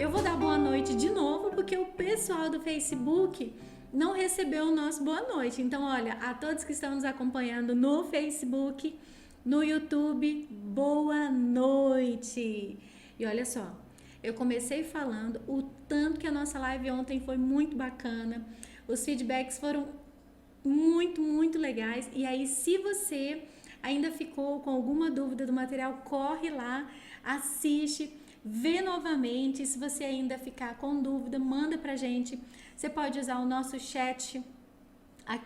Eu vou dar boa noite de novo porque o pessoal do Facebook não recebeu o nosso boa noite. Então, olha, a todos que estão nos acompanhando no Facebook, no YouTube, boa noite. E olha só, eu comecei falando o tanto que a nossa live ontem foi muito bacana. Os feedbacks foram muito legais. E aí, se você ainda ficou com alguma dúvida do material, corre lá, assiste, vê novamente. Se você ainda ficar com dúvida, manda pra gente. Você pode usar o nosso chat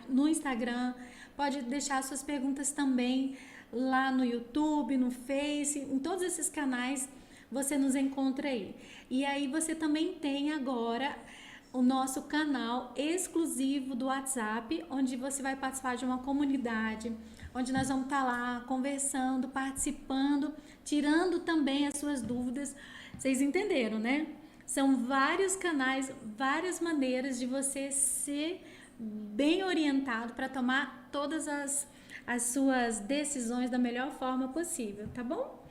no Instagram, pode deixar suas perguntas também lá no YouTube, no Face, em todos esses canais você nos encontra aí. E aí você também tem agora o nosso canal exclusivo do WhatsApp, onde você vai participar de uma comunidade, onde nós vamos estar lá conversando, participando, tirando também as suas dúvidas. Vocês entenderam, né? São vários canais, várias maneiras de você ser bem orientado para tomar todas as suas decisões da melhor forma possível, tá bom?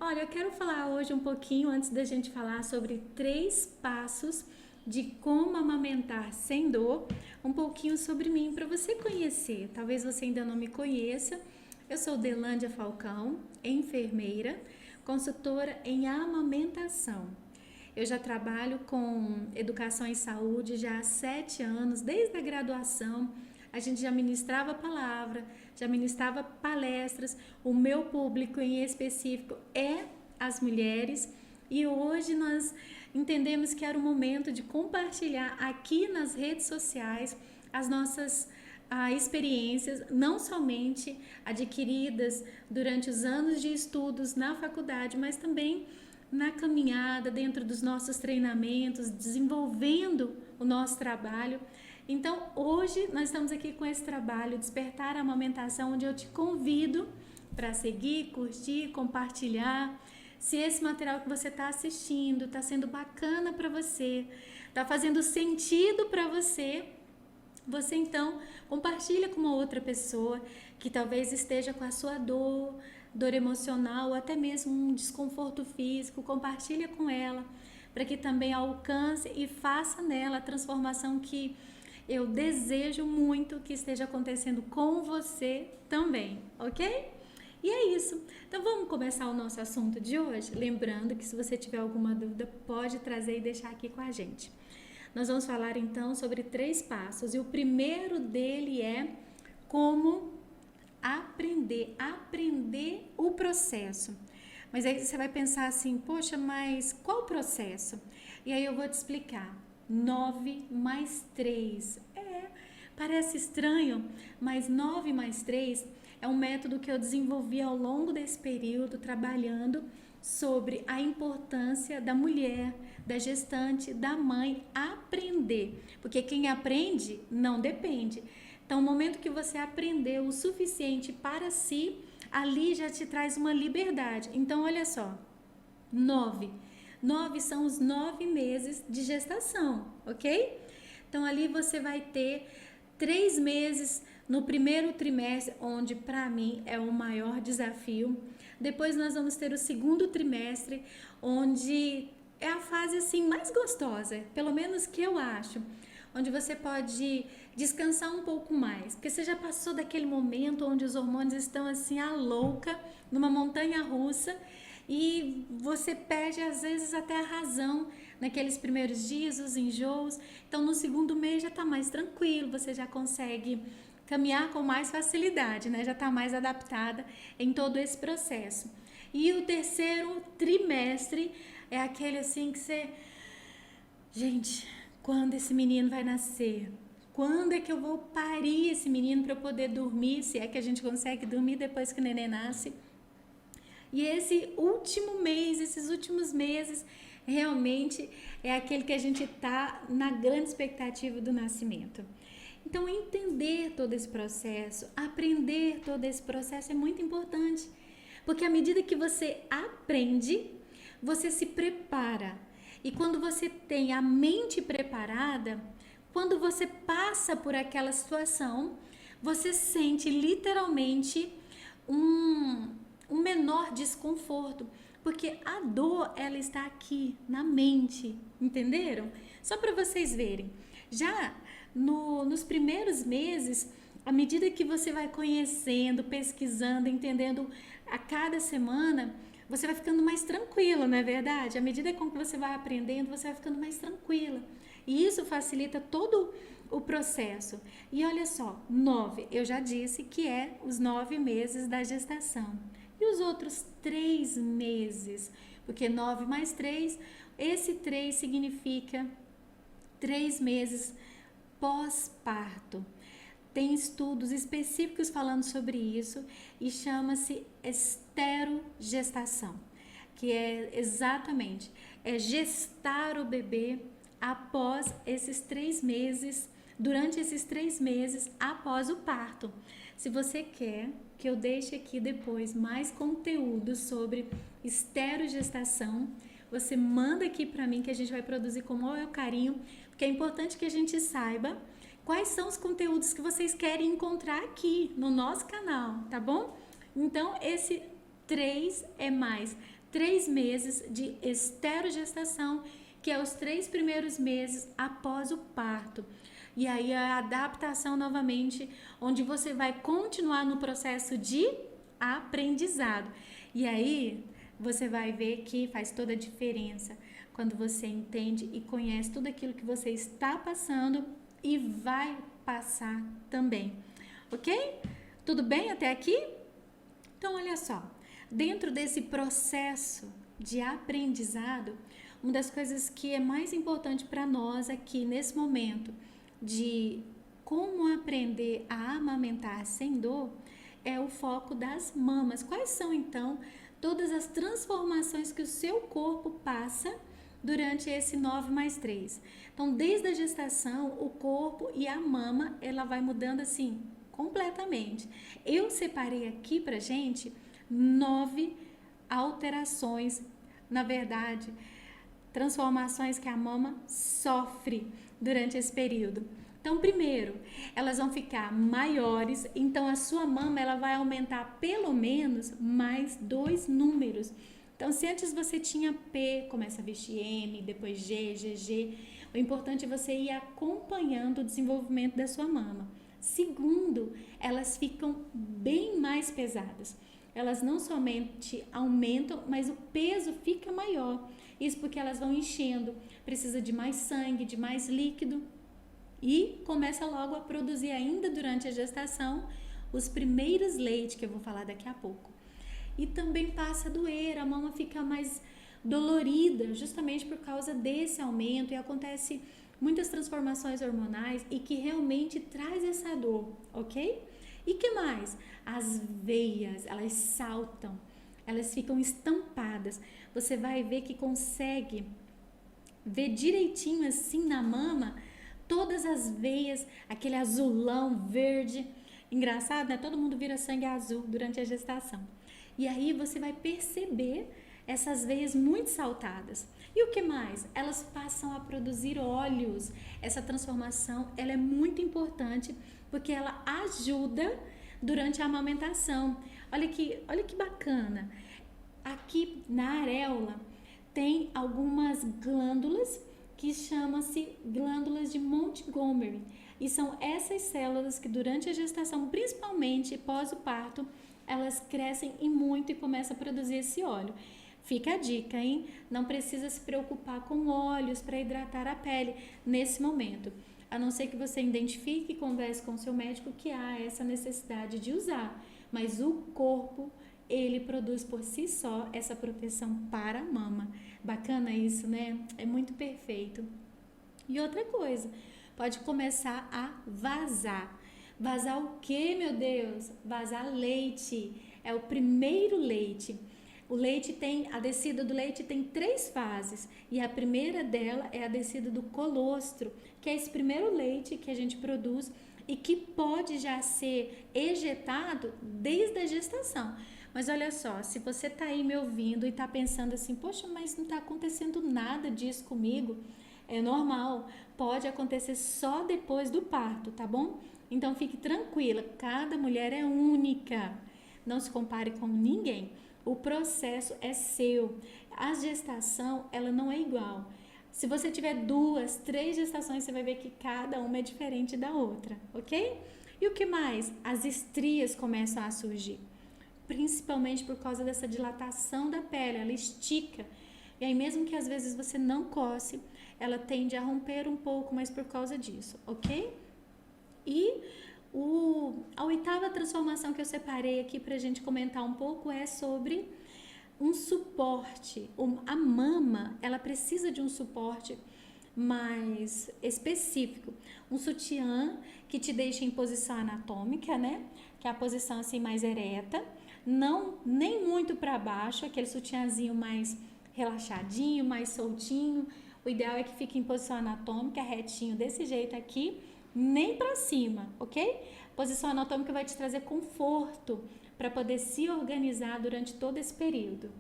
Olha, eu quero falar hoje um pouquinho, antes da gente falar sobre 3 passos de como amamentar sem dor, um pouquinho sobre mim para você conhecer. Talvez você ainda não me conheça. Eu sou Delândia Falcão, enfermeira, consultora em amamentação. Eu já trabalho com educação em saúde já há 7 anos, desde a graduação. A gente já ministrava a palavra, já ministrava palestras. O meu público em específico é as mulheres. E hoje nós entendemos que era o momento de compartilhar aqui nas redes sociais as nossas experiências, não somente adquiridas durante os anos de estudos na faculdade, mas também na caminhada, dentro dos nossos treinamentos, desenvolvendo o nosso trabalho. Então, hoje nós estamos aqui com esse trabalho, Despertar a Amamentação, onde eu te convido para seguir, curtir, compartilhar. Se esse material que você está assistindo está sendo bacana para você, está fazendo sentido para você, você então compartilha com uma outra pessoa que talvez esteja com a sua dor emocional ou até mesmo um desconforto físico. Compartilha com ela para que também alcance e faça nela a transformação que eu desejo muito que esteja acontecendo com você também, ok? E é isso. Então vamos começar o nosso assunto de hoje? Lembrando que se você tiver alguma dúvida, pode trazer e deixar aqui com a gente. Nós vamos falar então sobre 3 passos e o primeiro dele é como aprender o processo. Mas aí você vai pensar assim, poxa, mas qual processo? E aí eu vou te explicar. 9 mais 3. Parece estranho, mas 9 mais 3 é um método que eu desenvolvi ao longo desse período, trabalhando sobre a importância da mulher, da gestante, da mãe aprender. Porque quem aprende não depende. Então, no momento que você aprendeu o suficiente para si, ali já te traz uma liberdade. Então, olha só, 9 são os 9 meses de gestação, ok? Então, ali você vai ter 3 meses no primeiro trimestre, onde para mim é o maior desafio. Depois nós vamos ter o segundo trimestre, onde é a fase assim mais gostosa, pelo menos que eu acho, onde você pode descansar um pouco mais, porque você já passou daquele momento onde os hormônios estão assim à louca, numa montanha russa, e você perde às vezes até a razão naqueles primeiros dias, os enjoos. Então no segundo mês já está mais tranquilo, você já consegue caminhar com mais facilidade, né? Já está mais adaptada em todo esse processo. E o terceiro trimestre é aquele assim que você... Gente, quando esse menino vai nascer? Quando é que eu vou parir esse menino para eu poder dormir? Se é que a gente consegue dormir depois que o neném nasce. E esse último mês, esses últimos meses, realmente é aquele que a gente está na grande expectativa do nascimento. Então, entender todo esse processo, aprender todo esse processo é muito importante. Porque à medida que você aprende, você se prepara. E quando você tem a mente preparada, quando você passa por aquela situação, você sente literalmente um menor desconforto. Porque a dor, ela está aqui na mente, entenderam? Só para vocês verem. Já nos primeiros meses, à medida que você vai conhecendo, pesquisando, entendendo a cada semana, você vai ficando mais tranquila, não é verdade? À medida com que você vai aprendendo, você vai ficando mais tranquila. E isso facilita todo o processo. E olha só, 9, eu já disse que é os 9 meses da gestação. E os outros 3 meses? Porque 9 mais 3, esse 3 significa 3 meses pós-parto. Tem estudos específicos falando sobre isso e chama-se esterogestação, que é exatamente gestar o bebê após esses 3 meses, durante esses 3 meses após o parto. Se você quer que eu deixe aqui depois mais conteúdo sobre esterogestação, você manda aqui para mim que a gente vai produzir com o maior carinho, porque é importante que a gente saiba quais são os conteúdos que vocês querem encontrar aqui no nosso canal, tá bom? Então, esse 3 é mais 3 meses de esterogestação, que é os 3 primeiros meses após o parto. E aí a adaptação novamente, onde você vai continuar no processo de aprendizado. E aí você vai ver que faz toda a diferença quando você entende e conhece tudo aquilo que você está passando e vai passar também. Ok? Tudo bem até aqui? Então, olha só. Dentro desse processo de aprendizado, uma das coisas que é mais importante para nós aqui nesse momento de como aprender a amamentar sem dor é o foco das mamas. Quais são, então, todas as transformações que o seu corpo passa durante esse 9 mais 3? Então, desde a gestação, o corpo e a mama, ela vai mudando assim, completamente. Eu separei aqui pra gente 9 alterações, na verdade, transformações que a mama sofre durante esse período. Então, primeiro, elas vão ficar maiores, então a sua mama ela vai aumentar pelo menos mais 2 números. Então, se antes você tinha P, começa a vestir M, depois G, GG, o importante é você ir acompanhando o desenvolvimento da sua mama. Segundo, elas ficam bem mais pesadas. Elas não somente aumentam, mas o peso fica maior. Isso porque elas vão enchendo, precisa de mais sangue, de mais líquido e começa logo a produzir ainda durante a gestação os primeiros leites, que eu vou falar daqui a pouco. E também passa a doer, a mama fica mais dolorida justamente por causa desse aumento e acontece muitas transformações hormonais e que realmente traz essa dor, ok? E que mais? As veias, elas saltam, elas ficam estampadas. Você vai ver que consegue ver direitinho assim na mama todas as veias, aquele azulão verde. Engraçado, né? Todo mundo vira sangue azul durante a gestação. E aí você vai perceber essas veias muito saltadas. E o que mais? Elas passam a produzir óleos. Essa transformação, ela é muito importante porque ela ajuda durante a amamentação. Olha que bacana. Aqui na areola tem algumas glândulas que chamam-se glândulas de Montgomery. E são essas células que durante a gestação, principalmente pós o parto, elas crescem e muito e começam a produzir esse óleo. Fica a dica, hein? Não precisa se preocupar com óleos para hidratar a pele nesse momento. A não ser que você identifique e converse com o seu médico que há essa necessidade de usar. Mas o corpo, ele produz por si só essa proteção para a mama. Bacana isso, né? É muito perfeito. E outra coisa, pode começar a vazar. Vazar o quê, meu Deus? Vazar leite. É o primeiro leite. O leite tem, a descida do leite tem 3 fases. E a primeira dela é a descida do colostro, que é esse primeiro leite que a gente produz e que pode já ser ejetado desde a gestação. Mas olha só, se você tá aí me ouvindo e tá pensando assim, poxa, mas não tá acontecendo nada disso comigo, é normal, pode acontecer só depois do parto, tá bom? Então fique tranquila, cada mulher é única. não se compare com ninguém. O processo é seu. A gestação, ela não é igual. Se você tiver 2, 3 gestações, você vai ver que cada uma é diferente da outra, ok? E o que mais? As estrias começam a surgir, principalmente por causa dessa dilatação da pele, ela estica. E aí mesmo que às vezes você não coce, ela tende a romper um pouco, mas por causa disso, ok? E a 8ª transformação que eu separei aqui pra gente comentar um pouco é sobre um suporte. A mama, ela precisa de um suporte mais específico. Um sutiã que te deixa em posição anatômica, né? Que é a posição assim mais ereta, não nem muito para baixo, aquele sutiãzinho mais relaxadinho, mais soltinho. O ideal é que fique em posição anatômica, retinho desse jeito aqui, nem para cima, ok? Posição anatômica vai te trazer conforto para poder se organizar durante todo esse período,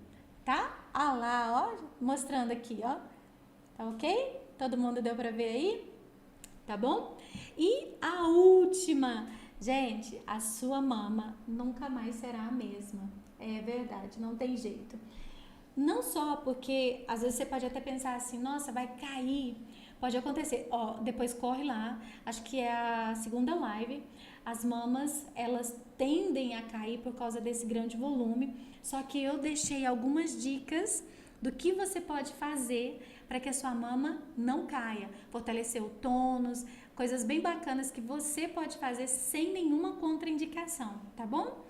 tá? Ah lá, ó, mostrando aqui, ó. Tá ok? Todo mundo deu para ver aí? Tá bom? E a última, gente, a sua mama nunca mais será a mesma. É verdade, não tem jeito. Não só porque às vezes você pode até pensar assim, nossa, vai cair. Pode acontecer. Ó, depois corre lá, acho que é a segunda live. As mamas, elas tendem a cair por causa desse grande volume. Só que eu deixei algumas dicas do que você pode fazer para que a sua mama não caia. Fortalecer o tônus, coisas bem bacanas que você pode fazer sem nenhuma contraindicação, tá bom?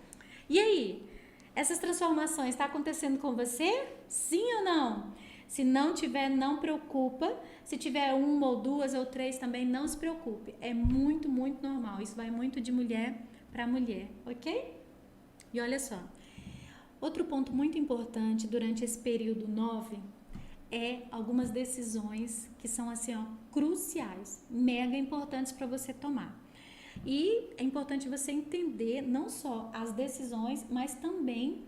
E aí, essas transformações estão acontecendo com você? Sim ou não? Se não tiver, não preocupa. Se tiver 1 ou 2 ou 3 também, não se preocupe. É muito, muito normal. Isso vai muito de mulher para mulher, ok? E olha só, outro ponto muito importante durante esse período 9 é algumas decisões que são assim, ó, cruciais, mega importantes para você tomar. E é importante você entender não só as decisões, mas também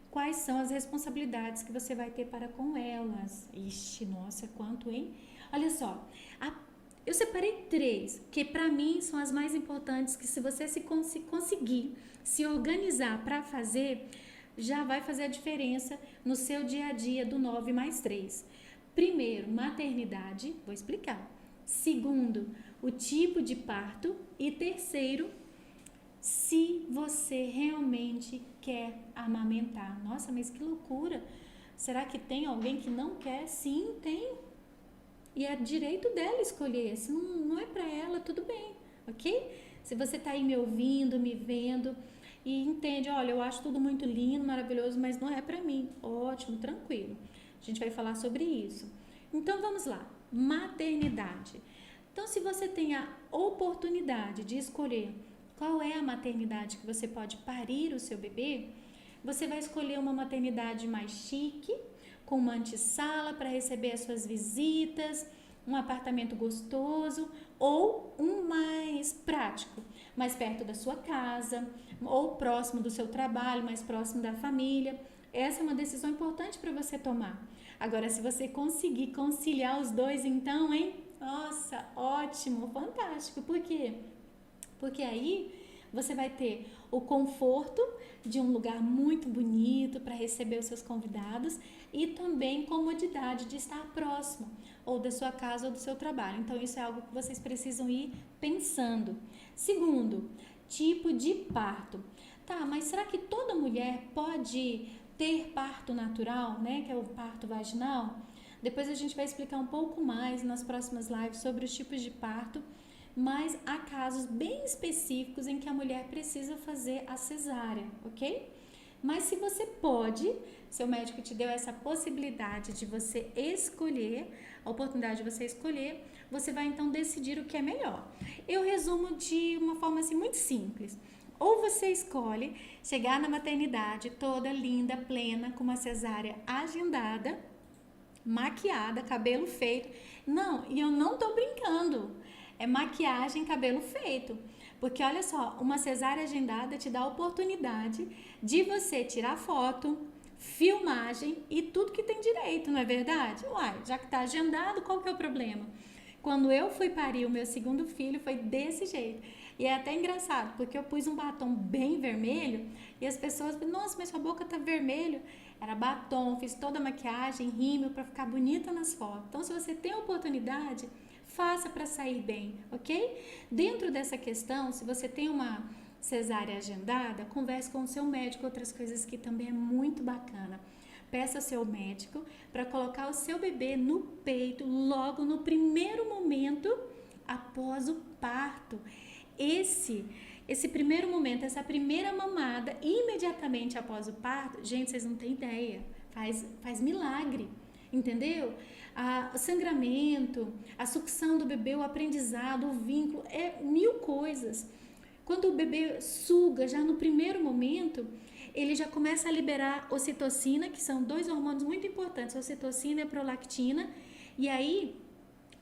quais são as responsabilidades que você vai ter para com elas. Ixi, nossa, quanto, hein? Olha só, eu separei 3, que para mim são as mais importantes, que se você conseguir se organizar para fazer, já vai fazer a diferença no seu dia a dia do 9 mais 3. Primeiro, maternidade, vou explicar. Segundo, o tipo de parto. E terceiro, se você realmente quer amamentar. Nossa, mas que loucura! Será que tem alguém que não quer? Sim, tem. E é direito dela escolher. Se não é pra ela, tudo bem, ok? Se você tá aí me ouvindo, me vendo e entende, olha, eu acho tudo muito lindo, maravilhoso, mas não é pra mim. Ótimo, tranquilo. A gente vai falar sobre isso. Então, vamos lá. Maternidade. Então, se você tem a oportunidade de escolher qual é a maternidade que você pode parir o seu bebê, você vai escolher uma maternidade mais chique, com uma antessala para receber as suas visitas, um apartamento gostoso, ou um mais prático, mais perto da sua casa, ou próximo do seu trabalho, mais próximo da família. Essa é uma decisão importante para você tomar. Agora, se você conseguir conciliar os dois, então, hein? Nossa, ótimo, fantástico. Por quê? Porque aí você vai ter o conforto de um lugar muito bonito para receber os seus convidados e também comodidade de estar próximo ou da sua casa ou do seu trabalho. Então, isso é algo que vocês precisam ir pensando. Segundo, tipo de parto. Tá, mas será que toda mulher pode ter parto natural, né? Que é o parto vaginal? Depois a gente vai explicar um pouco mais nas próximas lives sobre os tipos de parto, mas há casos bem específicos em que a mulher precisa fazer a cesárea, ok? Mas se você pode, seu médico te deu essa possibilidade de você escolher, a oportunidade de você escolher, você vai então decidir o que é melhor. Eu resumo de uma forma assim muito simples. Ou você escolhe chegar na maternidade toda linda, plena, com uma cesárea agendada, maquiada, cabelo feito. Não, e eu não tô brincando. É maquiagem, cabelo feito. Porque olha só, uma cesárea agendada te dá a oportunidade de você tirar foto, filmagem e tudo que tem direito, não é verdade? Uai, já que tá agendado, qual que é o problema? Quando eu fui parir o meu segundo filho, foi desse jeito. E é até engraçado, porque eu pus um batom bem vermelho e as pessoas, nossa, mas sua boca tá vermelho. Era batom, fiz toda a maquiagem, rímel para ficar bonita nas fotos. Então, se você tem a oportunidade, faça para sair bem, ok? Dentro dessa questão, se você tem uma cesárea agendada, converse com o seu médico, outras coisas que também é muito bacana. Peça ao seu médico para colocar o seu bebê no peito logo no primeiro momento após o parto. Esse primeiro momento, essa primeira mamada, imediatamente após o parto, gente, vocês não têm ideia, faz milagre, entendeu? O sangramento, a sucção do bebê, o aprendizado, o vínculo, é mil coisas. Quando o bebê suga já no primeiro momento, ele já começa a liberar ocitocina, que são dois hormônios muito importantes, ocitocina e prolactina, e aí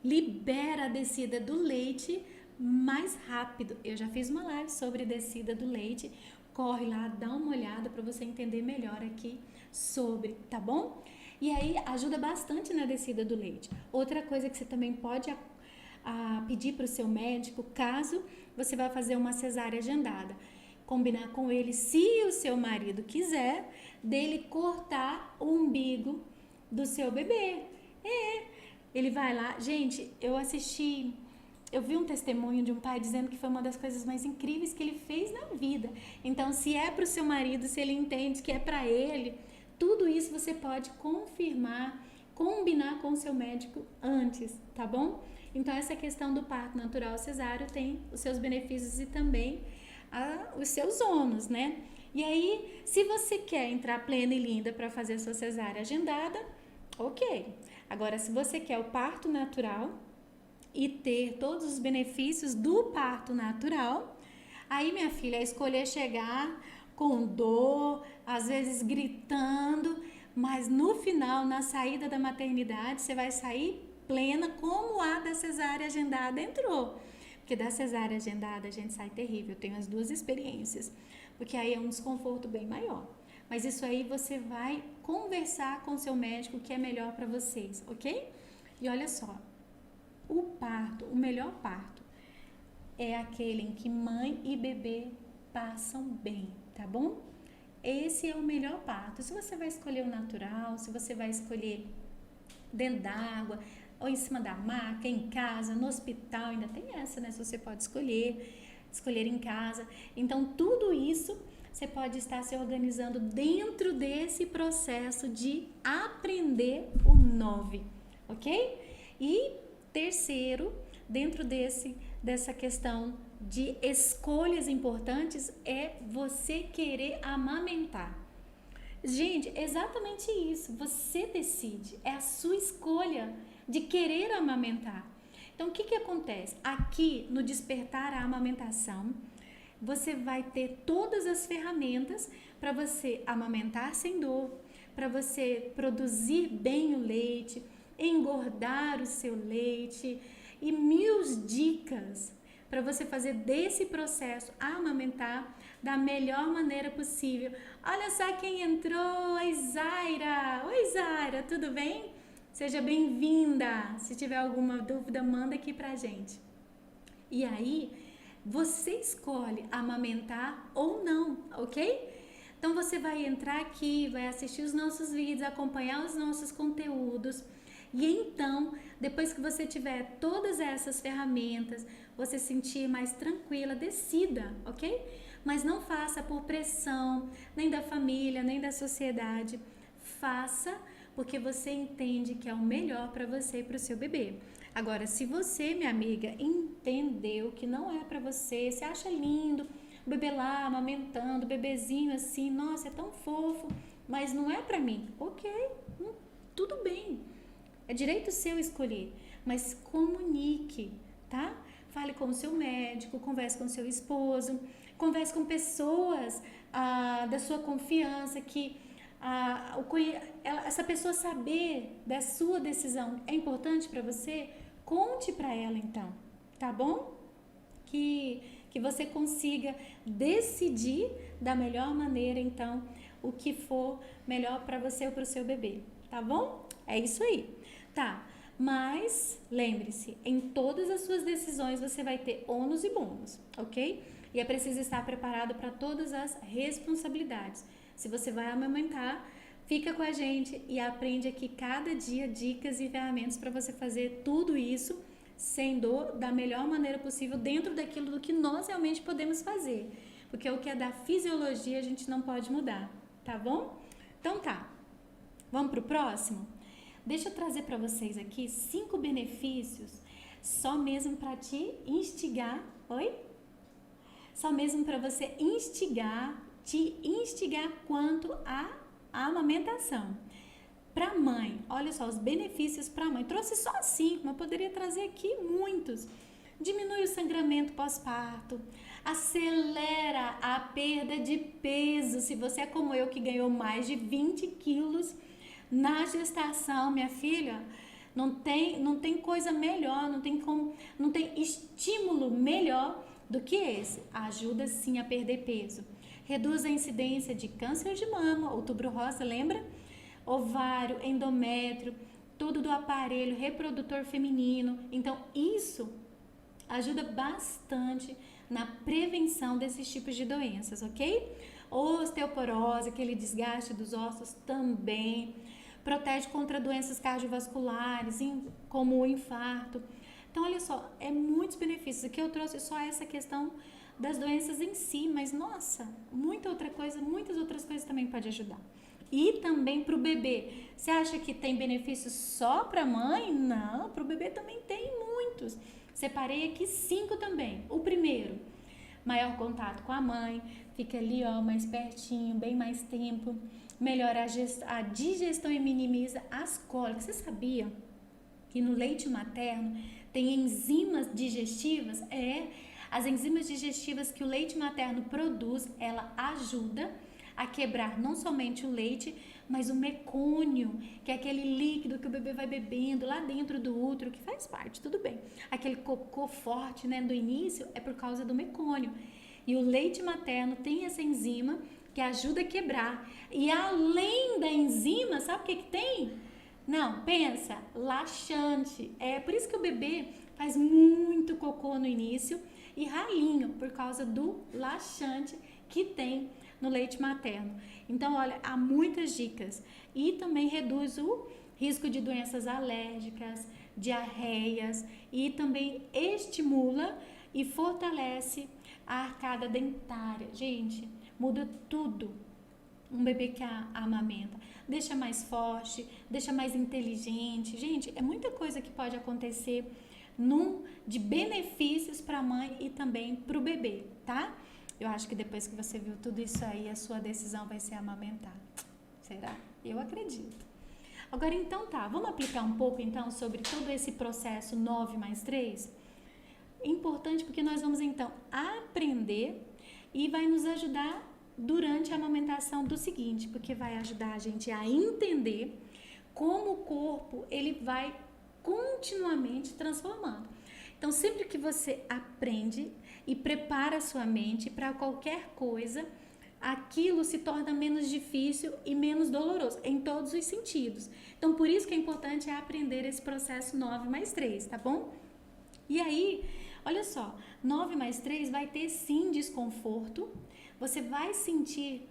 libera a descida do leite mais rápido. Eu já fiz uma live sobre descida do leite, corre lá, dá uma olhada para você entender melhor aqui sobre, tá bom? E aí ajuda bastante na descida do leite. Outra coisa que você também pode pedir para o seu médico, caso você vá fazer uma cesárea agendada, combinar com ele, se o seu marido quiser, dele cortar o umbigo do seu bebê. Ele vai lá. Gente, eu vi um testemunho de um pai dizendo que foi uma das coisas mais incríveis que ele fez na vida. Então, se é para o seu marido, se ele entende que é para ele, tudo isso você pode confirmar, combinar com o seu médico antes, tá bom? Então, essa questão do parto natural cesáreo tem os seus benefícios e também os seus ônus, né? E aí, se você quer entrar plena e linda para fazer a sua cesárea agendada, ok. Agora, se você quer o parto natural e ter todos os benefícios do parto natural, aí, minha filha, a escolher é chegar com dor, às vezes gritando, mas no final, na saída da maternidade, você vai sair plena como a da cesárea agendada entrou. Porque da cesárea agendada a gente sai terrível. Eu tenho as duas experiências, porque aí é um desconforto bem maior. Mas isso aí você vai conversar com o seu médico, que é melhor para vocês, ok? E olha só, o melhor parto é aquele em que mãe e bebê passam bem, tá bom? Esse é o melhor parto. Se você vai escolher o natural, se você vai escolher dentro d'água, ou em cima da maca, em casa, no hospital, ainda tem essa, né? Se você pode escolher em casa. Então, tudo isso você pode estar se organizando dentro desse processo de aprender o 9, ok? E terceiro, dentro dessa questão de escolhas importantes, é você querer amamentar. Gente, exatamente isso, você decide, é a sua escolha de querer amamentar. Então, o que acontece? Aqui, no Despertar a Amamentação, você vai ter todas as ferramentas para você amamentar sem dor, para você produzir bem o leite, engordar o seu leite e mil dicas para você fazer desse processo amamentar da melhor maneira possível. Olha só quem entrou, a Zaira. Oi, Zaira, tudo bem? Seja bem-vinda. Se tiver alguma dúvida, manda aqui pra gente. E aí, você escolhe amamentar ou não, ok? Então, você vai entrar aqui, vai assistir os nossos vídeos, acompanhar os nossos conteúdos. E então, depois que você tiver todas essas ferramentas, você se sentir mais tranquila, decida, ok? Mas não faça por pressão, nem da família, nem da sociedade. Faça porque você entende que é o melhor para você e para o seu bebê. Agora, se você, minha amiga, entendeu que não é para você, você acha lindo o bebê lá amamentando, o bebezinho assim, nossa, é tão fofo, mas não é para mim, ok, tudo bem, é direito seu escolher, mas comunique, tá? Fale com o seu médico, converse com o seu esposo, converse com pessoas da sua confiança, que essa pessoa saber da sua decisão é importante para você, conte para ela então, tá bom? Que você consiga decidir da melhor maneira então o que for melhor para você ou para o seu bebê, tá bom? É isso aí, tá? Mas lembre-se, em todas as suas decisões você vai ter ônus e bônus, ok? E é preciso estar preparado para todas as responsabilidades. Se você vai amamentar, fica com a gente e aprende aqui cada dia dicas e ferramentas para você fazer tudo isso sem dor, da melhor maneira possível, dentro daquilo do que nós realmente podemos fazer. Porque o que é da fisiologia a gente não pode mudar, tá bom? Então tá, vamos pro próximo? Deixa eu trazer para vocês aqui 5 benefícios, só mesmo para te instigar, oi? Só mesmo para você te instigar quanto à amamentação. Para mãe, olha só os benefícios para mãe. Trouxe só 5, mas poderia trazer aqui muitos. Diminui o sangramento pós-parto, acelera a perda de peso. Se você é como eu que ganhou mais de 20 quilos na gestação, minha filha, não tem coisa melhor, não tem estímulo melhor do que esse. Ajuda sim a perder peso. Reduz a incidência de câncer de mama, outubro rosa, lembra? Ovário, endométrio, tudo do aparelho reprodutor feminino. Então, isso ajuda bastante na prevenção desses tipos de doenças, ok? Osteoporose, aquele desgaste dos ossos também. Protege contra doenças cardiovasculares, como o infarto. Então, olha só, é muitos benefícios. Aqui eu trouxe só essa questão das doenças em si, mas nossa, muitas outras coisas também pode ajudar. E também para o bebê. Você acha que tem benefícios só para a mãe? Não, para o bebê também tem muitos. Separei aqui 5 também. O primeiro, maior contato com a mãe, fica ali mais pertinho, bem mais tempo, melhora a digestão e minimiza as cólicas. Você sabia que no leite materno tem enzimas digestivas? As enzimas digestivas que o leite materno produz, ela ajuda a quebrar não somente o leite, mas o mecônio, que é aquele líquido que o bebê vai bebendo lá dentro do útero, que faz parte, tudo bem. Aquele cocô forte, né, do início é por causa do mecônio. E o leite materno tem essa enzima que ajuda a quebrar. E além da enzima, sabe o que tem? Não, pensa, laxante. É por isso que o bebê faz muito cocô no início e ralinho, por causa do laxante que tem no leite materno. Então, olha, há muitas dicas. E também reduz o risco de doenças alérgicas, diarreias e também estimula e fortalece a arcada dentária. Gente, muda tudo. Um bebê que amamenta, deixa mais forte, deixa mais inteligente. Gente, é muita coisa que pode acontecer de benefícios para a mãe e também para o bebê, tá? Eu acho que depois que você viu tudo isso aí, a sua decisão vai ser amamentar. Será? Eu acredito. Agora, então tá, vamos aplicar um pouco então sobre todo esse processo 9+3? Importante porque nós vamos então aprender e vai nos ajudar durante a amamentação do seguinte, porque vai ajudar a gente a entender como o corpo ele vai continuamente transformando. Então, sempre que você aprende e prepara a sua mente para qualquer coisa, aquilo se torna menos difícil e menos doloroso, em todos os sentidos. Então, por isso que é importante aprender esse processo 9+3, tá bom? E aí, olha só, 9+3 vai ter sim desconforto, você vai sentir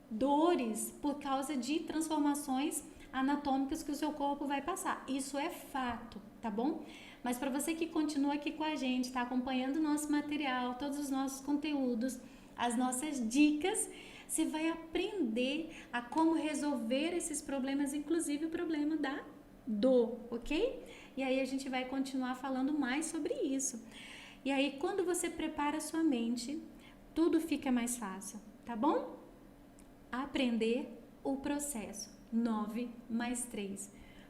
dores por causa de transformações anatômicas que o seu corpo vai passar. Isso é fato, tá bom? Mas para você que continua aqui com a gente, tá acompanhando o nosso material, todos os nossos conteúdos, as nossas dicas, você vai aprender a como resolver esses problemas, inclusive o problema da dor, ok? E aí a gente vai continuar falando mais sobre isso. E aí quando você prepara a sua mente, tudo fica mais fácil, tá bom? Aprender o processo 9+3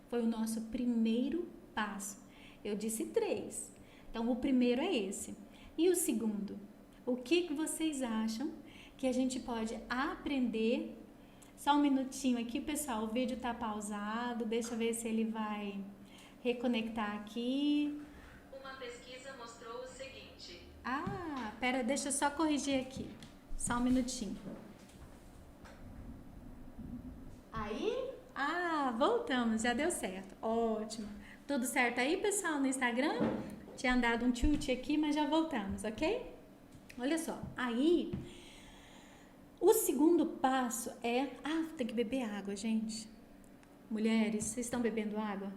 foi o nosso primeiro passo. Eu disse 3, então o primeiro é esse. E o segundo? O que vocês acham que a gente pode aprender? Só um minutinho aqui, pessoal, o vídeo tá pausado, deixa eu ver se ele vai reconectar aqui. Uma pesquisa mostrou o seguinte. Pera, deixa eu só corrigir aqui, só um minutinho. Aí? Voltamos, já deu certo, ótimo. Tudo certo aí, pessoal, no Instagram? Tinha dado um chute aqui, mas já voltamos, ok? Olha só, aí o segundo passo é... tem que beber água, gente. Mulheres, vocês estão bebendo água?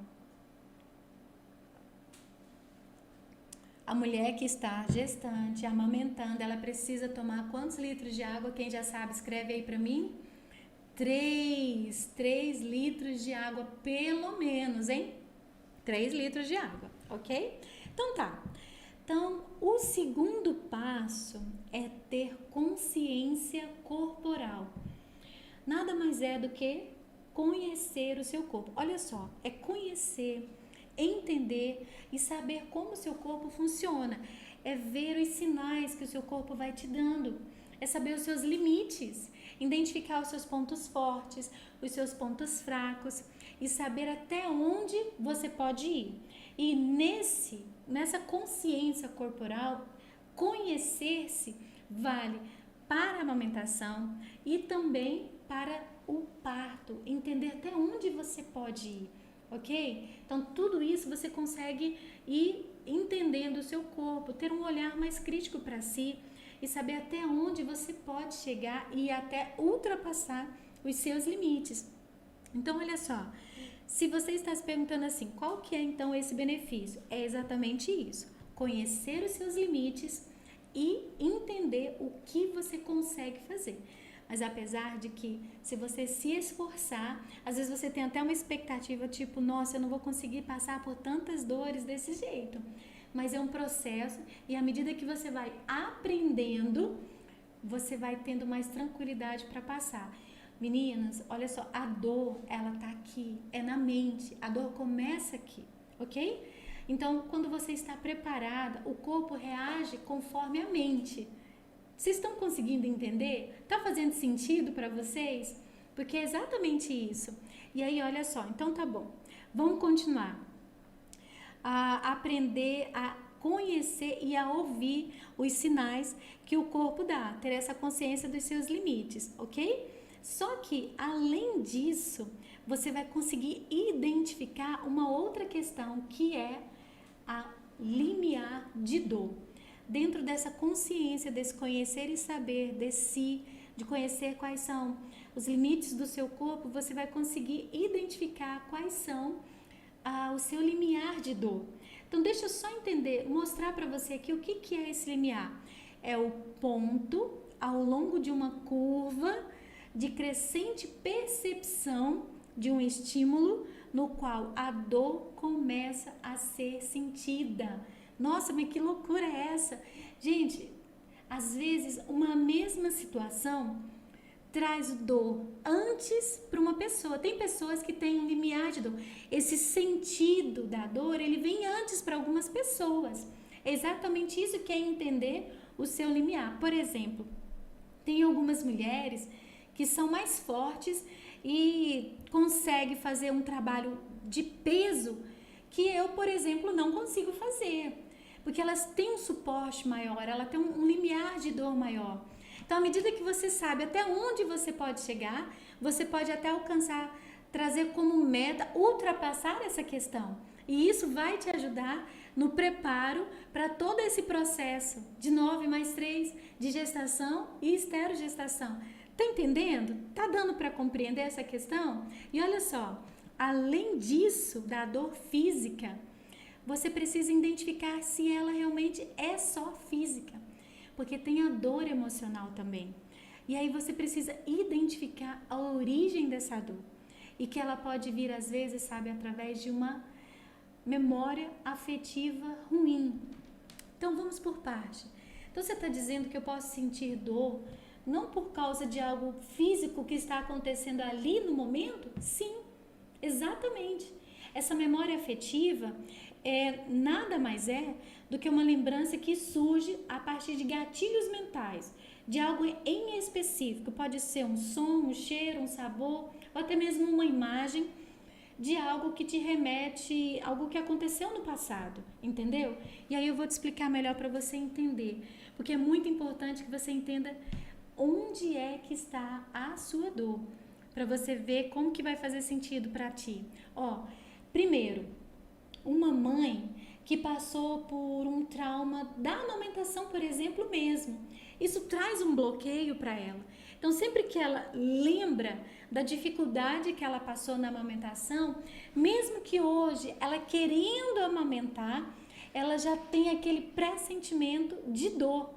A mulher que está gestante, amamentando, ela precisa tomar quantos litros de água? Quem já sabe, escreve aí pra mim. 3 litros de água, pelo menos, hein? 3 litros de água, ok? Então tá. Então, o segundo passo é ter consciência corporal. Nada mais é do que conhecer o seu corpo. Olha só, é conhecer, entender e saber como o seu corpo funciona. É ver os sinais que o seu corpo vai te dando. É saber os seus limites, identificar os seus pontos fortes, os seus pontos fracos e saber até onde você pode ir. E nessa consciência corporal, conhecer-se vale para a amamentação e também para o parto, entender até onde você pode ir, ok? Então, tudo isso você consegue ir entendendo o seu corpo, ter um olhar mais crítico para si e saber até onde você pode chegar e até ultrapassar os seus limites. Então, olha só, se você está se perguntando assim, qual que é então esse benefício? É exatamente isso, conhecer os seus limites e entender o que você consegue fazer. Mas apesar de que, se você se esforçar, às vezes você tem até uma expectativa tipo, nossa, eu não vou conseguir passar por tantas dores desse jeito. Mas é um processo e à medida que você vai aprendendo, você vai tendo mais tranquilidade para passar. Meninas, olha só, a dor, ela tá aqui, é na mente, a dor começa aqui, ok? Então, quando você está preparada, o corpo reage conforme a mente. Vocês estão conseguindo entender? Tá fazendo sentido para vocês? Porque é exatamente isso. E aí, olha só, então tá bom. Vamos continuar. A aprender a conhecer e a ouvir os sinais que o corpo dá. Ter essa consciência dos seus limites, ok? Só que, além disso, você vai conseguir identificar uma outra questão que é a limiar de dor. Dentro dessa consciência, desse conhecer e saber de si, de conhecer quais são os limites do seu corpo, você vai conseguir identificar quais são o seu limiar de dor. Então, deixa eu só entender, mostrar para você aqui o que é esse limiar. É o ponto ao longo de uma curva de crescente percepção de um estímulo no qual a dor começa a ser sentida. Nossa, mas que loucura é essa? Gente, às vezes uma mesma situação traz dor antes para uma pessoa. Tem pessoas que têm um limiar de dor. Esse sentido da dor, ele vem antes para algumas pessoas. É exatamente isso que é entender o seu limiar. Por exemplo, tem algumas mulheres que são mais fortes e conseguem fazer um trabalho de peso que eu, por exemplo, não consigo fazer. Porque elas têm um suporte maior, ela tem um limiar de dor maior. Então, à medida que você sabe até onde você pode chegar, você pode até alcançar, trazer como meta, ultrapassar essa questão. E isso vai te ajudar no preparo para todo esse processo de 9+3 de gestação e esterogestação. Tá entendendo? Tá dando para compreender essa questão? E olha só, além disso, da dor física, você precisa identificar se ela realmente é só física, porque tem a dor emocional também. E aí você precisa identificar a origem dessa dor e que ela pode vir às vezes, sabe, através de uma memória afetiva ruim. Então vamos por parte. Então você está dizendo que eu posso sentir dor não por causa de algo físico que está acontecendo ali no momento? Sim, exatamente. Essa memória afetiva nada mais é do que uma lembrança que surge a partir de gatilhos mentais, de algo em específico. Pode ser um som, um cheiro, um sabor, ou até mesmo uma imagem de algo que te remete, algo que aconteceu no passado, entendeu? E aí eu vou te explicar melhor para você entender, porque é muito importante que você entenda onde é que está a sua dor, para você ver como que vai fazer sentido para ti. Primeiro, uma mãe que passou por um trauma da amamentação, por exemplo, mesmo. Isso traz um bloqueio para ela. Então, sempre que ela lembra da dificuldade que ela passou na amamentação, mesmo que hoje ela querendo amamentar, ela já tem aquele pressentimento de dor,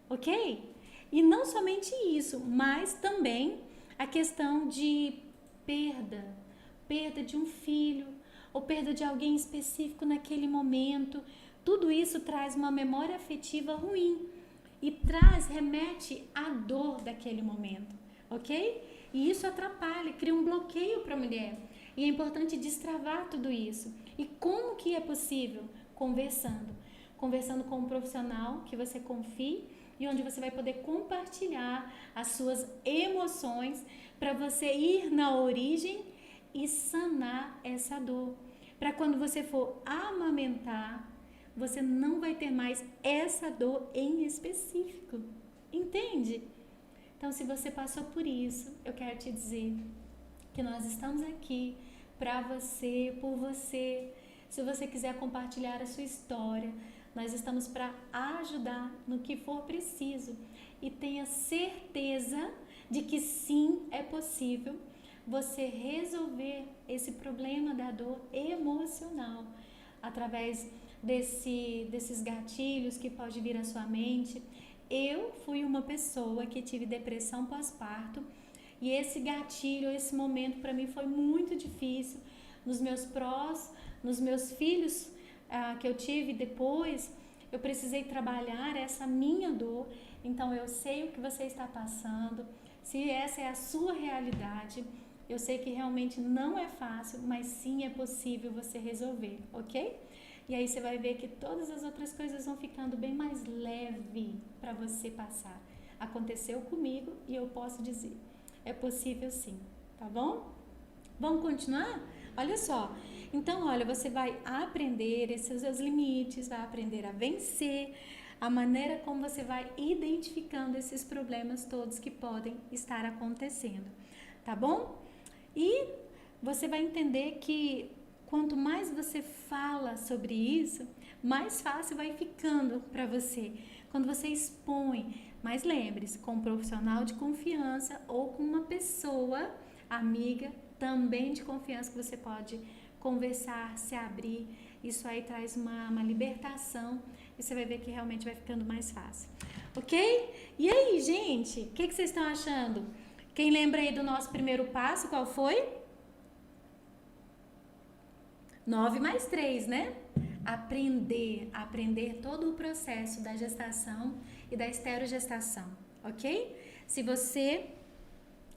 ok? E não somente isso, mas também a questão de perda de um filho, ou perda de alguém específico naquele momento. Tudo isso traz uma memória afetiva ruim e remete à dor daquele momento, ok? E isso atrapalha, cria um bloqueio para a mulher. E é importante destravar tudo isso. E como que é possível? Conversando com um profissional que você confie e onde você vai poder compartilhar as suas emoções para você ir na origem e sanar essa dor. Para quando você for amamentar, você não vai ter mais essa dor em específico. Entende? Então, se você passou por isso, eu quero te dizer que nós estamos aqui para você, por você. Se você quiser compartilhar a sua história, nós estamos para ajudar no que for preciso. E tenha certeza de que sim, é possível você resolver esse problema da dor emocional através desses gatilhos que pode vir à sua mente. Eu fui uma pessoa que tive depressão pós-parto e esse gatilho, esse momento para mim foi muito difícil. Nos meus filhos que eu tive depois, eu precisei trabalhar essa minha dor. Então eu sei o que você está passando, se essa é a sua realidade. Eu sei que realmente não é fácil, mas sim é possível você resolver, ok? E aí você vai ver que todas as outras coisas vão ficando bem mais leve para você passar. Aconteceu comigo e eu posso dizer, é possível sim, tá bom? Vamos continuar? Olha só, então olha, você vai aprender esses seus limites, vai aprender a vencer, a maneira como você vai identificando esses problemas todos que podem estar acontecendo, tá bom? E você vai entender que quanto mais você fala sobre isso, mais fácil vai ficando para você. Quando você expõe, mas lembre-se, com um profissional de confiança ou com uma pessoa, amiga, também de confiança que você pode conversar, se abrir. Isso aí traz uma libertação e você vai ver que realmente vai ficando mais fácil. Ok? E aí, gente, o que vocês estão achando? Quem lembra aí do nosso primeiro passo, qual foi? 9 mais 3, né? Aprender todo o processo da gestação e da esterogestação, ok? Se você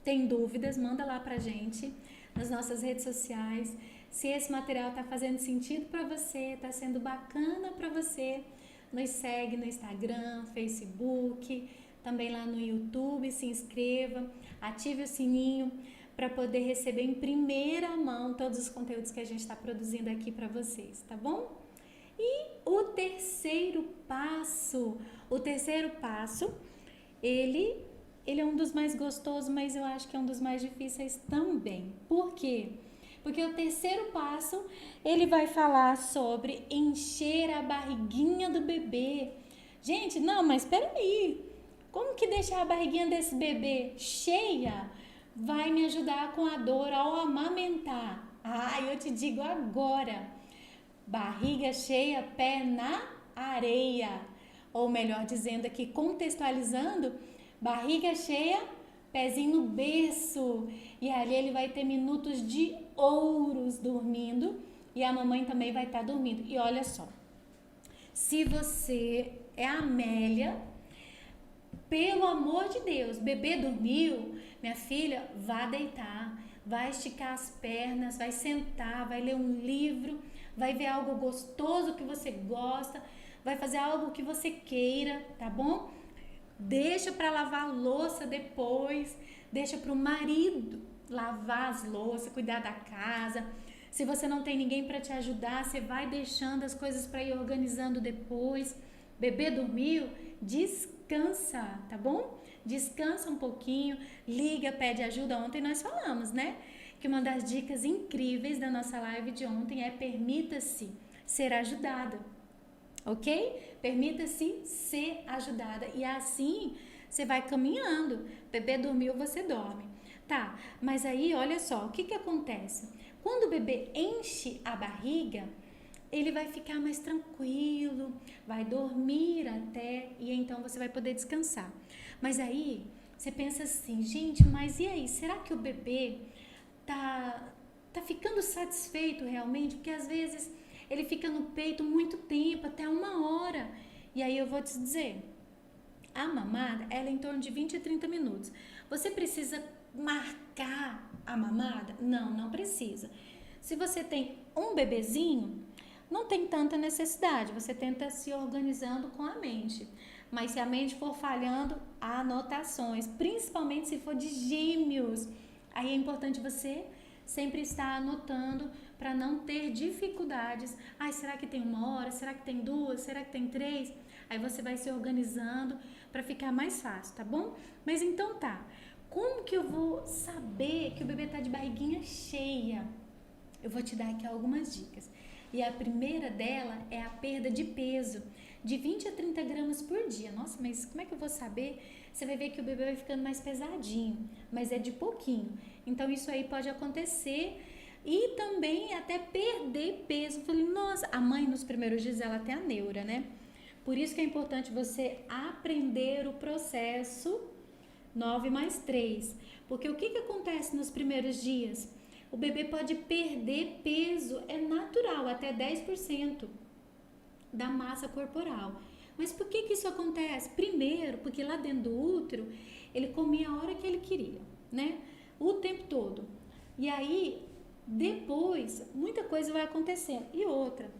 tem dúvidas, manda lá pra gente nas nossas redes sociais. Se esse material tá fazendo sentido para você, tá sendo bacana para você, nos segue no Instagram, Facebook, também lá no YouTube, se inscreva, ative o sininho para poder receber em primeira mão todos os conteúdos que a gente está produzindo aqui para vocês, tá bom? E o terceiro passo, ele é um dos mais gostosos, mas eu acho que é um dos mais difíceis também. Por quê? Porque o terceiro passo, ele vai falar sobre encher a barriguinha do bebê. Gente, não, mas peraí, como que deixar a barriguinha desse bebê cheia vai me ajudar com a dor ao amamentar? Eu te digo agora, barriga cheia, pé na areia. Ou melhor dizendo aqui, contextualizando, barriga cheia, pezinho no berço. E ali ele vai ter minutos de ouros dormindo e a mamãe também vai estar dormindo. E olha só, se você é a Amélia, pelo amor de Deus, bebê dormiu, minha filha, vá deitar, vai esticar as pernas, vai sentar, vai ler um livro, vai ver algo gostoso que você gosta, vai fazer algo que você queira, tá bom? Deixa para lavar a louça depois, deixa para o marido lavar as louças, cuidar da casa. Se você não tem ninguém para te ajudar, você vai deixando as coisas para ir organizando depois. Bebê dormiu, descansa, tá bom? Descansa um pouquinho, liga, pede ajuda. Ontem nós falamos, né? Que uma das dicas incríveis da nossa live de ontem é permita-se ser ajudada, ok? Permita-se ser ajudada e assim você vai caminhando. Bebê dormiu, você dorme. Tá, mas aí olha só, o que que acontece? Quando o bebê enche a barriga, ele vai ficar mais tranquilo, vai dormir até e então você vai poder descansar. Mas aí você pensa assim, gente, mas e aí? Será que o bebê tá ficando satisfeito realmente? Porque às vezes ele fica no peito muito tempo, até 1 hora. E aí eu vou te dizer, a mamada, ela é em torno de 20 a 30 minutos. Você precisa marcar a mamada? Não, não precisa. Se você tem um bebezinho, não tem tanta necessidade. Você tenta se organizando com a mente. Mas se a mente for falhando, há anotações, principalmente se for de gêmeos. Aí é importante você sempre estar anotando para não ter dificuldades. Ai, será que tem 1 hora? Será que tem 2? Será que tem 3? Aí você vai se organizando para ficar mais fácil, tá bom? Mas então tá. Como que eu vou saber que o bebê tá de barriguinha cheia? Eu vou te dar aqui algumas dicas. E a primeira dela é a perda de peso, de 20 a 30 gramas por dia. Nossa, mas como é que eu vou saber? Você vai ver que o bebê vai ficando mais pesadinho, mas é de pouquinho. Então isso aí pode acontecer e também até perder peso. Eu falei, nossa, a mãe nos primeiros dias ela tem a neura, né? Por isso que é importante você aprender o processo 9 mais 3. Porque o que acontece nos primeiros dias? O bebê pode perder peso, é natural, até 10% da massa corporal. Mas por que isso acontece? Primeiro, porque lá dentro do útero, ele comia a hora que ele queria, né? O tempo todo. E aí, depois, muita coisa vai acontecendo. E outra,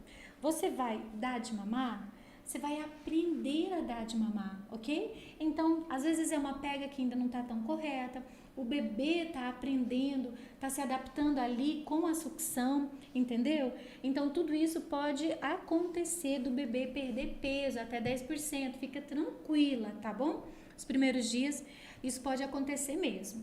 você vai dar de mamar, você vai aprender a dar de mamar, ok? Então, às vezes é uma pega que ainda não está tão correta, o bebê está aprendendo, está se adaptando ali com a sucção, entendeu? Então, tudo isso pode acontecer do bebê perder peso, até 10%, fica tranquila, tá bom? Os primeiros dias, isso pode acontecer mesmo.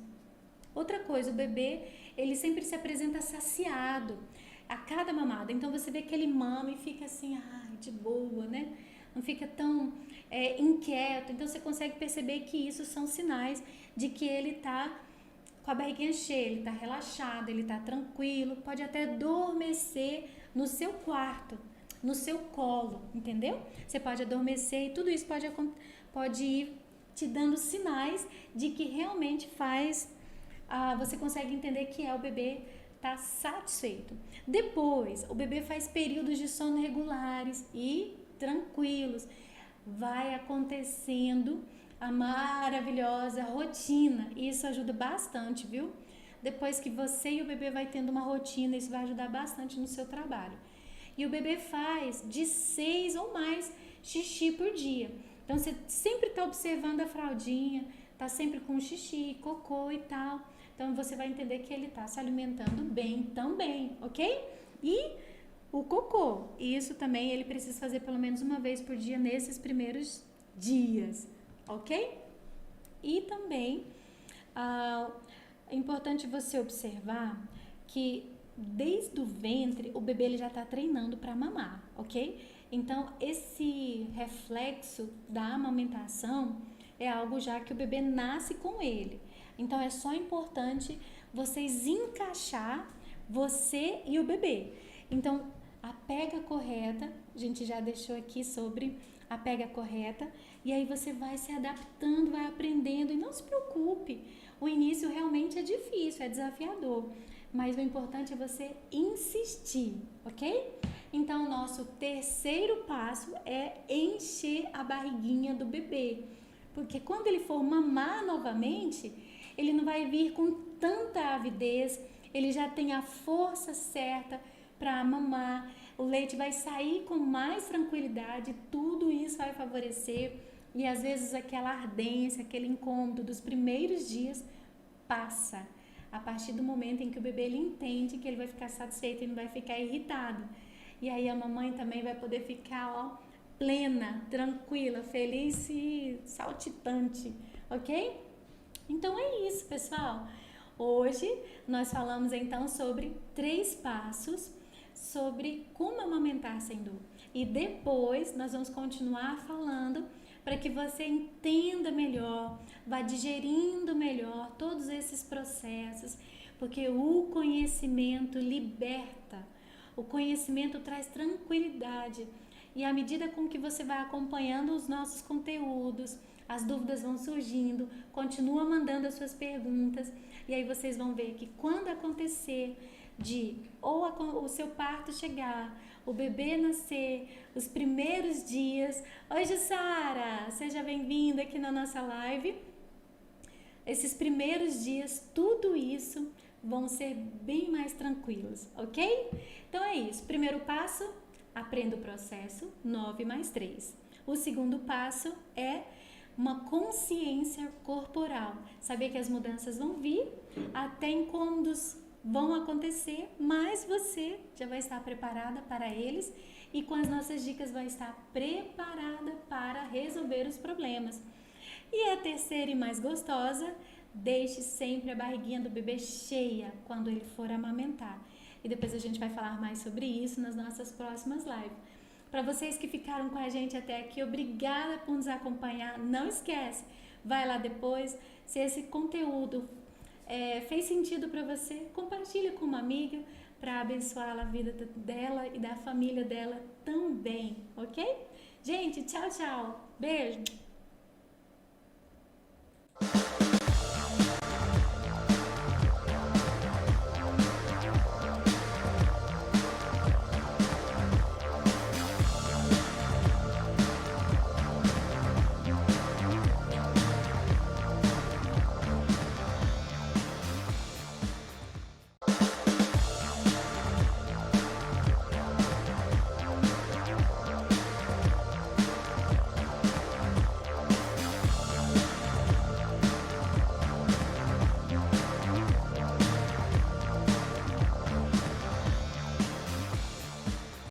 Outra coisa, o bebê, ele sempre se apresenta saciado a cada mamada. Então, você vê que ele mama e fica assim, ai, de boa, né? Não fica tão inquieto. Então, você consegue perceber que isso são sinais de que ele tá com a barriguinha cheia, ele tá relaxado, ele tá tranquilo, pode até adormecer no seu quarto, no seu colo, entendeu? Você pode adormecer e tudo isso pode ir te dando sinais de que realmente você consegue entender que o bebê tá satisfeito. Depois, o bebê faz períodos de sono regulares e tranquilos. Vai acontecendo a maravilhosa rotina. E isso ajuda bastante, viu? Depois que você e o bebê vai tendo uma rotina, isso vai ajudar bastante no seu trabalho. E o bebê faz de 6 ou mais xixi por dia. Então, você sempre está observando a fraldinha, está sempre com xixi, cocô e tal. Então, você vai entender que ele está se alimentando bem também, ok? E o cocô, isso também ele precisa fazer pelo menos uma vez por dia nesses primeiros dias, ok? E também é importante você observar que desde o ventre o bebê ele já está treinando para mamar, ok? Então esse reflexo da amamentação é algo já que o bebê nasce com ele. Então é só importante vocês encaixar você e o bebê. Então a pega correta, a gente já deixou aqui sobre a pega correta, e aí você vai se adaptando, vai aprendendo, e não se preocupe, o início realmente é difícil, é desafiador, mas o importante é você insistir, ok? Então, o nosso terceiro passo é encher a barriguinha do bebê, porque quando ele for mamar novamente, ele não vai vir com tanta avidez, ele já tem a força certa para mamar, o leite vai sair com mais tranquilidade, tudo isso vai favorecer e às vezes aquela ardência, aquele incômodo dos primeiros dias passa a partir do momento em que o bebê ele entende que ele vai ficar satisfeito e não vai ficar irritado. E aí a mamãe também vai poder ficar plena, tranquila, feliz e saltitante, ok? Então é isso, pessoal. Hoje nós falamos então sobre 3 passos sobre como amamentar sem dor. E depois nós vamos continuar falando para que você entenda melhor, vá digerindo melhor todos esses processos, porque o conhecimento liberta, o conhecimento traz tranquilidade. E à medida com que você vai acompanhando os nossos conteúdos, as dúvidas vão surgindo, continua mandando as suas perguntas, e aí vocês vão ver que quando acontecer o seu parto chegar, o bebê nascer, os primeiros dias. Oi, Jussara! Seja bem-vinda aqui na nossa live. Esses primeiros dias, tudo isso vão ser bem mais tranquilos, ok? Então é isso. Primeiro passo, aprenda o processo 9 mais 3. O segundo passo é uma consciência corporal. Saber que as mudanças vão vir, até incômodos vão acontecer, mas você já vai estar preparada para eles e com as nossas dicas vai estar preparada para resolver os problemas. E a terceira e mais gostosa, deixe sempre a barriguinha do bebê cheia quando ele for amamentar. E depois a gente vai falar mais sobre isso nas nossas próximas lives. Para vocês que ficaram com a gente até aqui, obrigada por nos acompanhar. Não esquece, vai lá depois. Se esse conteúdo fez sentido para você, compartilha com uma amiga para abençoar a vida dela e da família dela também, ok? Gente, tchau, tchau. Beijo.